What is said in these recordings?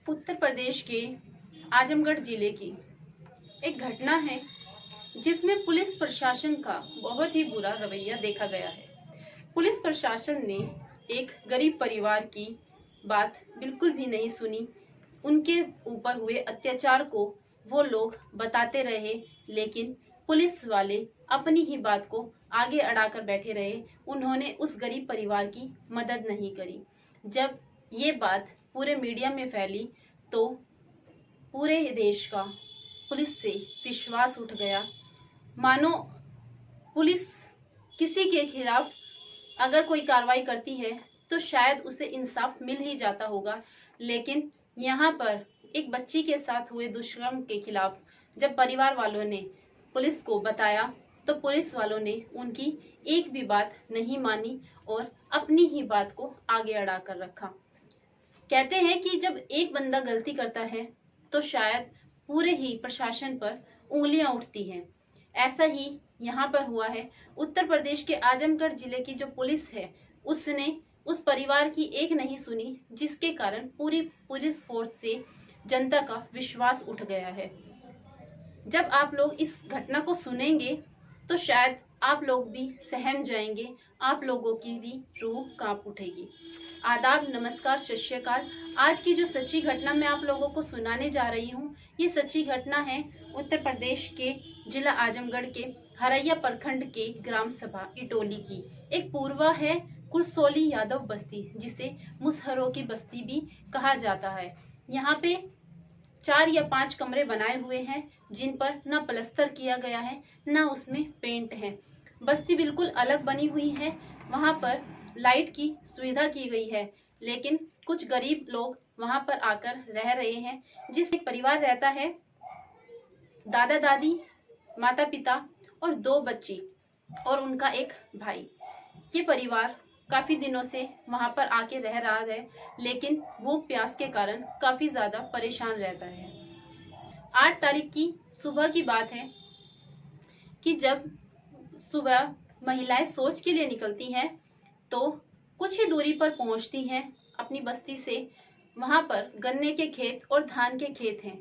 उत्तर प्रदेश के आजमगढ़ जिले की एक घटना है जिसमें पुलिस प्रशासन का बहुत ही बुरा रवैया देखा गया है। पुलिस प्रशासन ने एक गरीब परिवार की बात बिल्कुल भी नहीं सुनी। उनके ऊपर हुए अत्याचार को वो लोग बताते रहे, लेकिन पुलिस वाले अपनी ही बात को आगे अड़ाकर बैठे रहे। उन्होंने उस गरीब परिवार की मदद नहीं करी। जब ये बात पूरे मीडिया में फैली तो पूरे देश का पुलिस से विश्वास उठ गया। मानो पुलिस किसी के खिलाफ अगर कोई कार्रवाई करती है तो शायद उसे इंसाफ मिल ही जाता होगा, लेकिन यहाँ पर एक बच्ची के साथ हुए दुष्कर्म के खिलाफ जब परिवार वालों ने पुलिस को बताया तो पुलिस वालों ने उनकी एक भी बात नहीं मानी और अपनी ही बात को आगे अड़ा कर रखा। कहते हैं कि जब एक बंदा गलती करता है तो शायद पूरे ही प्रशासन पर उंगलियां उठती हैं। ऐसा ही यहाँ पर हुआ है। उत्तर प्रदेश के आजमगढ़ जिले की जो पुलिस है उसने उस परिवार की एक नहीं सुनी, जिसके कारण पूरी पुलिस फोर्स से जनता का विश्वास उठ गया है। जब आप लोग इस घटना को सुनेंगे तो शायद आप लोग भी सहम जाएंगे, आप लोगों की भी रूह कांप उठेगी। आदाब, नमस्कार, सत श्री अकाल। आज की जो सच्ची घटना मैं आप लोगों को सुनाने जा रही हूँ, ये सच्ची घटना है उत्तर प्रदेश के जिला आजमगढ़ के हरैया प्रखंड के ग्राम सभा इटोली की। एक पूर्वा है कुरसोली यादव बस्ती, जिसे मुसहरों की बस्ती भी कहा जाता है। यहाँ पे 4 या 5 कमरे बनाए हुए हैं जिन पर ना प्लास्टर किया गया है ना उसमें पेंट है। बस्ती बिल्कुल अलग बनी हुई है। वहां पर लाइट की सुविधा की गई है, लेकिन कुछ गरीब लोग वहां पर आकर रह रहे हैं। जिस एक परिवार रहता है, दादा दादी, माता पिता और 2 बच्ची और उनका एक भाई। ये परिवार काफी दिनों से वहां पर आके रह रहा है, लेकिन भूख प्यास के कारण काफी ज्यादा परेशान रहता है। 8 तारीख की सुबह की बात है कि जब सुबह महिलाएं शौच के लिए निकलती हैं तो कुछ ही दूरी पर पहुंचती हैं अपनी बस्ती से। वहां पर गन्ने के खेत और धान के खेत हैं।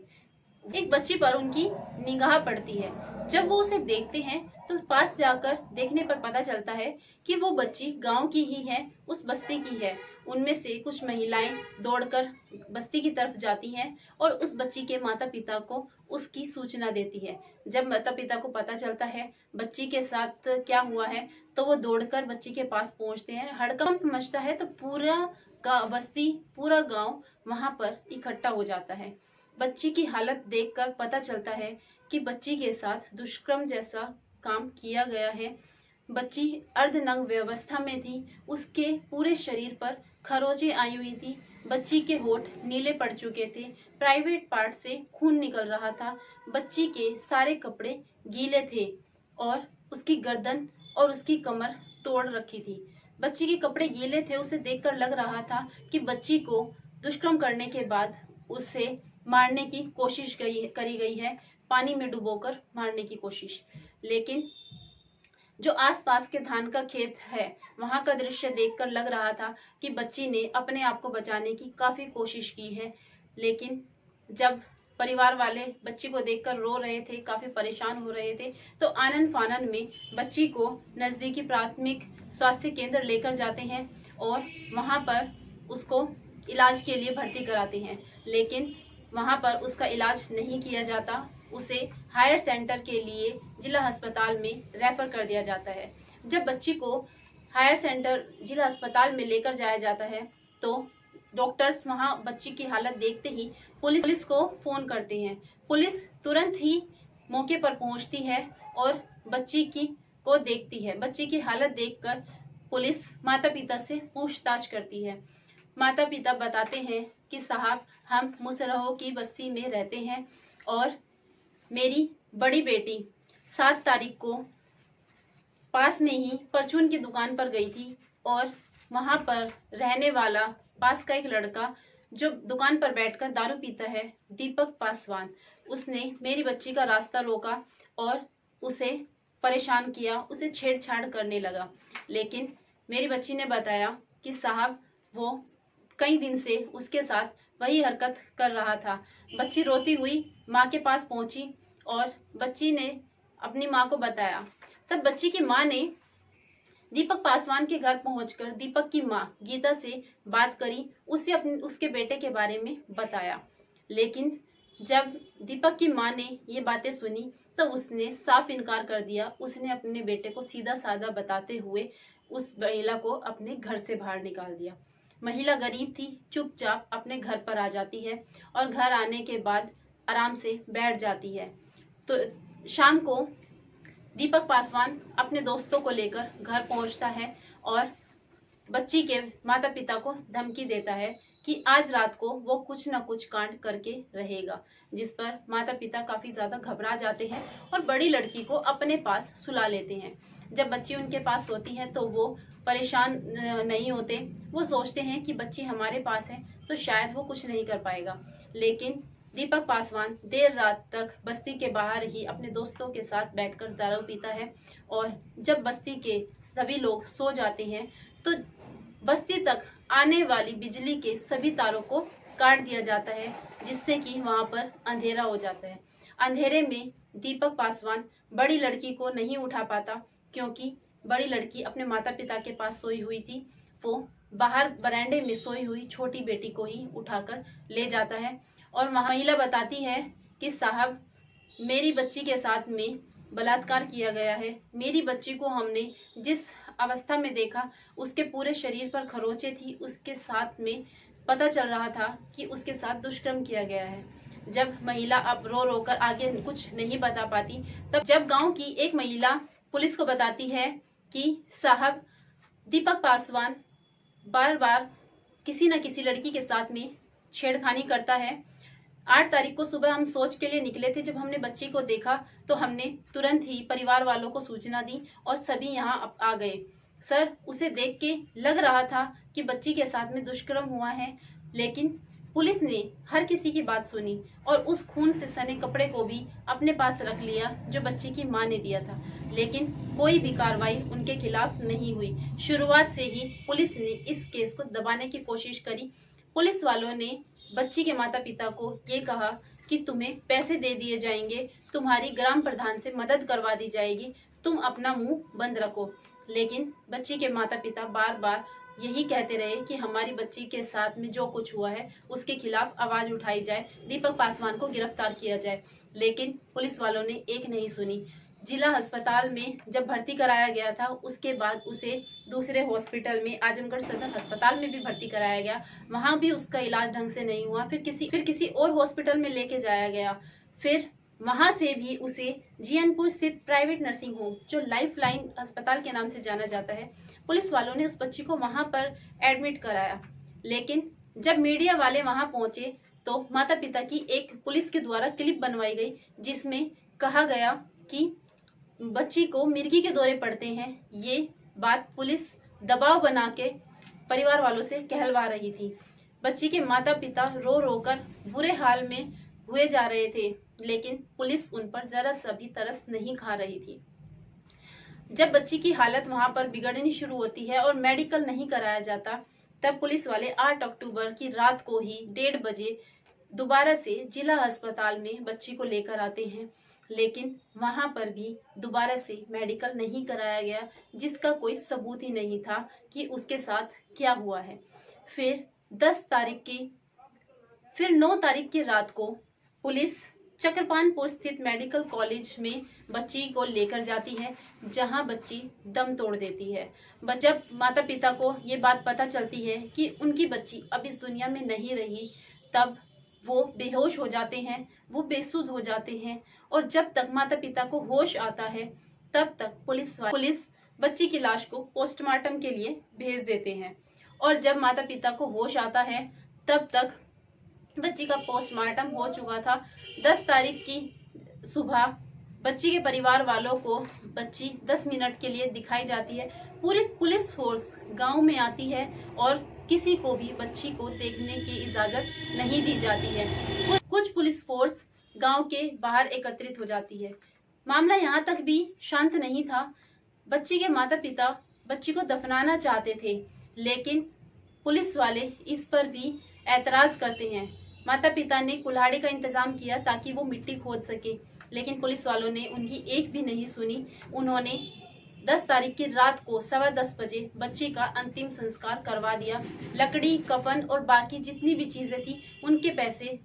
एक बच्ची पर उनकी निगाह पड़ती है। जब वो उसे देखते हैं तो पास जाकर देखने पर पता चलता है कि वो बच्ची गांव की ही है, उस बस्ती की है। उनमें से कुछ महिलाएं दौड़कर बस्ती की तरफ जाती हैं और उस बच्ची के माता पिता को उसकी सूचना देती है। जब माता पिता को पता चलता है बच्ची के साथ क्या हुआ है तो वो दौड़कर बच्ची के पास पहुंचते हैं। हड़कंप मचता है तो पूरा बस्ती, पूरा गाँव वहां पर इकट्ठा हो जाता है। बच्ची की हालत देखकर पता चलता है कि बच्ची के साथ दुष्कर्म जैसा काम किया गया है। बच्ची अर्धनग्न व्यवस्था में थी, उसके पूरे शरीर पर खरोंचें आई हुई थी। बच्ची के होठ नीले पड़ चुके थे, प्राइवेट पार्ट से खून निकल रहा था। बच्ची के सारे कपड़े गीले थे और उसकी गर्दन और उसकी कमर तोड़ रखी थी। बच्ची के कपड़े गीले थे, उसे देखकर लग रहा था कि बच्ची को दुष्कर्म करने के बाद उसे मारने की कोशिश करी गई है, पानी में डुबोकर मारने की कोशिश। लेकिन जो आसपास के धान का खेत है वहां का दृश्य देखकर लग रहा था कि बच्ची ने अपने आप को बचाने की काफी कोशिश की है। लेकिन जब परिवार वाले बच्ची को देखकर रो रहे थे, काफी परेशान हो रहे थे, तो आनन फानन में बच्ची को नजदीकी प्राथमिक स्वास्थ्य केंद्र लेकर जाते हैं और वहां पर उसको इलाज के लिए भर्ती कराते हैं। लेकिन वहां पर उसका इलाज नहीं किया जाता, उसे हायर सेंटर के लिए जिला अस्पताल में रेफर कर दिया जाता है। जब बच्ची को हायर सेंटर जिला अस्पताल में लेकर जाया जाता है तो डॉक्टर्स वहां बच्ची की हालत देखते ही पुलिस को फोन करते हैं। पुलिस तुरंत ही मौके पर पहुंचती है और बच्ची को देखती है। बच्ची की हालत देखकर पुलिस माता पिता से पूछताछ करती है। माता पिता बताते हैं कि साहब, हम मुसहरों की बस्ती में रहते हैं और मेरी बड़ी बेटी 7 तारीख को पास में ही परचून की दुकान पर गई थी और वहां पर रहने वाला पास का एक लड़का जो दुकान पर बैठकर दारू पीता है, दीपक पासवान, उसने मेरी बच्ची का रास्ता रोका और उसे परेशान किया, उसे छेड़छाड़ करने लगा। लेकिन मेरी बच्ची ने बताया कि साहब, वो कई दिन से उसके साथ वही हरकत कर रहा था। बच्ची रोती हुई माँ के पास पहुंची और बच्ची ने अपनी माँ को बताया। तब बच्ची की माँ ने दीपक पासवान के घर पहुंचकर दीपक की माँ गीता से बात करी, उसे उसके बेटे के बारे में बताया। लेकिन जब दीपक की माँ ने ये बातें सुनी तो उसने साफ इनकार कर दिया। उसने अपने बेटे को सीधा साधा बताते हुए उस महिला को अपने घर से बाहर निकाल दिया। महिला गरीब थी, चुपचाप अपने घर पर आ जाती है और घर आने के बाद आराम से बैठ जाती है। तो शाम को दीपक पासवान अपने दोस्तों को लेकर घर पहुंचता है और बच्ची के माता पिता को धमकी देता है कि आज रात को वो कुछ न कुछ कांड करके रहेगा, जिस पर माता पिता काफी ज्यादा घबरा जाते हैं और बड़ी लड़की को अपने पास सुला लेते हैं। जब बच्ची उनके पास सोती है तो वो परेशान नहीं होते। वो सोचते हैं कि बच्ची हमारे पास है तो शायद वो कुछ नहीं कर पाएगा। लेकिन दीपक पासवान देर रात तक बस्ती के बाहर ही अपने दोस्तों के साथ बैठकर दारू पीता है और जब बस्ती के सभी लोग सो जाते हैं तो बस्ती तक आने वाली बिजली के सभी तारों को काट दिया जाता है, जिससे कि वहां पर अंधेरा हो जाता है। अंधेरे में दीपक पासवान बड़ी लड़की को नहीं उठा पाता, क्योंकि बड़ी लड़की अपने माता पिता के पास सोई हुई थी। वो बाहर बरामदे में सोई हुई छोटी बेटी को ही उठाकर ले जाता है और वहां महिला बताती है कि साहब, मेरी बच्ची के साथ में बलात्कार किया गया है। मेरी बच्ची को हमने जिस अवस्था में देखा उसके पूरे शरीर पर खरोंचे थी, उसके साथ में पता चल रहा था कि उसके साथ दुष्कर्म किया गया है। जब महिला अब रो रो कर आगे कुछ नहीं बता पाती, तब जब गांव की एक महिला पुलिस को बताती है कि साहब, दीपक पासवान बार बार किसी न किसी लड़की के साथ में छेड़खानी करता है। 8 तारीख को सुबह हम सोच के लिए निकले थे। जब हमने बच्ची को देखा तो हमने तुरंत ही परिवार वालों को सूचना दी और सभी यहाँ आ गए। सर, उसे देख के लग रहा था कि बच्ची के साथ में दुष्कर्म हुआ है, लेकिन पुलिस ने हर किसी की बात सुनी और उस खून से सने कपड़े को भी अपने पास रख लिया जो बच्ची की माँ ने दिया था। लेकिन कोई भी कार्रवाई उनके खिलाफ नहीं हुई। शुरुआत से ही पुलिस ने इस केस को दबाने की कोशिश करी। पुलिस वालों ने बच्ची के माता पिता को ये कहा कि तुम्हें पैसे दे दिए जाएंगे, तुम्हारी ग्राम प्रधान से मदद करवा दी जाएगी, तुम अपना मुंह बंद रखो। लेकिन बच्ची के माता पिता बार बार यही कहते रहे कि हमारी बच्ची के साथ में जो कुछ हुआ है उसके खिलाफ आवाज उठाई जाए, दीपक पासवान को गिरफ्तार किया जाए। लेकिन पुलिस वालों ने एक नहीं सुनी। जिला अस्पताल में जब भर्ती कराया गया था, उसके बाद उसे दूसरे हॉस्पिटल में आजमगढ़ सदर अस्पताल में भी भर्ती कराया गया। वहां भी उसका इलाज ढंग से नहीं हुआ। फिर किसी और हॉस्पिटल में लेके जाया गया। फिर वहां से भी उसे जीएनपुर स्थित प्राइवेट नर्सिंग होम, जो लाइफ लाइन अस्पताल के नाम से जाना जाता है, पुलिस वालों ने उस बच्ची को वहां पर एडमिट कराया। लेकिन जब मीडिया वाले वहां पहुंचे तो माता पिता की एक पुलिस के द्वारा क्लिप बनवाई गई, जिसमें कहा गया कि बच्ची को मिर्गी के दौरे पड़ते हैं। ये बात पुलिस दबाव बना के परिवार वालों से कहलवा रही थी। बच्ची के माता पिता रो रो कर बुरे हाल में हुए जा रहे थे, लेकिन पुलिस उन पर जरा सा भी तरस नहीं खा रही थी। जब बच्ची की हालत वहां पर बिगड़नी शुरू होती है और मेडिकल नहीं कराया जाता, तब पुलिस वाले 8 अक्टूबर की रात को ही 1:30 बजे दोबारा से जिला अस्पताल में बच्ची को लेकर आते हैं। लेकिन वहां पर भी दोबारा से मेडिकल नहीं कराया गया, जिसका कोई सबूत ही नहीं था कि उसके साथ क्या हुआ है। फिर 9 तारीख की रात को पुलिस चक्रपानपुर स्थित मेडिकल कॉलेज में बच्ची को लेकर जाती है, जहां बच्ची दम तोड़ देती है। जब माता पिता को ये बात पता चलती है कि उनकी बच्ची अब इस दुनिया में नहीं रही, तब वो बेहोश हो जाते हैं, वो बेसुध हो जाते हैं और जब तक माता पिता को होश आता है तब तक पुलिस बच्ची की लाश को पोस्टमार्टम के लिए भेज देते हैं। और जब माता पिता को होश आता है तब तक बच्ची का पोस्टमार्टम हो चुका था। 10 तारीख की सुबह बच्ची के परिवार वालों को बच्ची 10 मिनट के लिए दिखाई जाती है। पूरी पुलिस फोर्स गांव में आती है और किसी को भी बच्ची को देखने की इजाजत नहीं दी जाती है। कुछ पुलिस फोर्स गांव के बाहर एकत्रित हो जाती है। मामला यहाँ तक भी शांत नहीं था। बच्ची के माता पिता बच्ची को दफनाना चाहते थे, लेकिन पुलिस वाले इस पर भी ऐतराज करते हैं। माता पिता ने कुल्हाड़ी का इंतजाम किया ताकि वो मिट्टी खोद सके, लेकिन पुलिस वालों ने उनकी एक भी नहीं सुनी। उन्होंने 10 तारीख की रात को 10:15 बजे बच्ची का अंतिम संस्कार करवा दिया। लकड़ी, कफन और बाकी जितनी भी चीजें थी उनके पैसे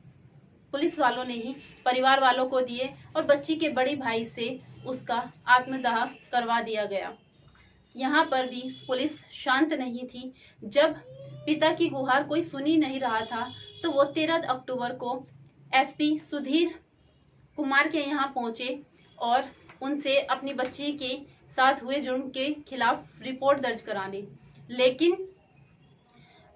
पुलिस वालों ने ही परिवार वालों को दिए और बच्ची के बड़े भाई से उसका आत्मदाह करवा दिया गया। यहाँ पर भी पुलिस शांत नहीं थी। जब पिता की गुहार कोई सुन ही नहीं रहा था तो वो 13 अक्टूबर को एसपी सुधीर कुमार के यहाँ पहुंचे और उनसे अपनी बच्ची के साथ हुए जुर्म के खिलाफ रिपोर्ट दर्ज कराने, लेकिन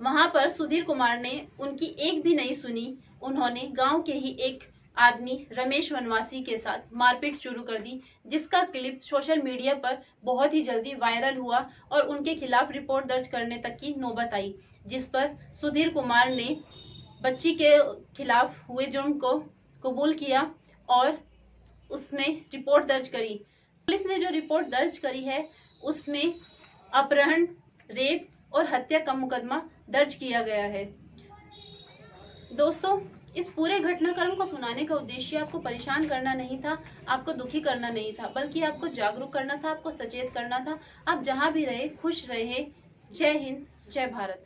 वहां पर सुधीर कुमार ने उनकी एक भी नहीं सुनी। उन्होंने गांव के ही एक आदमी रमेश वनवासी के साथ मारपीट शुरू कर दी, जिसका क्लिप सोशल मीडिया पर बहुत ही जल्दी वायरल हुआ और उनके खिलाफ रिपोर्ट दर्ज करने तक की नौबत आई, जिस पर सुधीर कुमार ने बच्ची के खिलाफ हुए जुर्म को कबूल किया और उसमें रिपोर्ट दर्ज करी। पुलिस ने जो रिपोर्ट दर्ज करी है उसमें अपहरण, रेप और हत्या का मुकदमा दर्ज किया गया है। दोस्तों, इस पूरे घटनाक्रम को सुनाने का उद्देश्य आपको परेशान करना नहीं था, आपको दुखी करना नहीं था, बल्कि आपको जागरूक करना था, आपको सचेत करना था। आप जहां भी रहे खुश रहे। जय हिंद, जय भारत।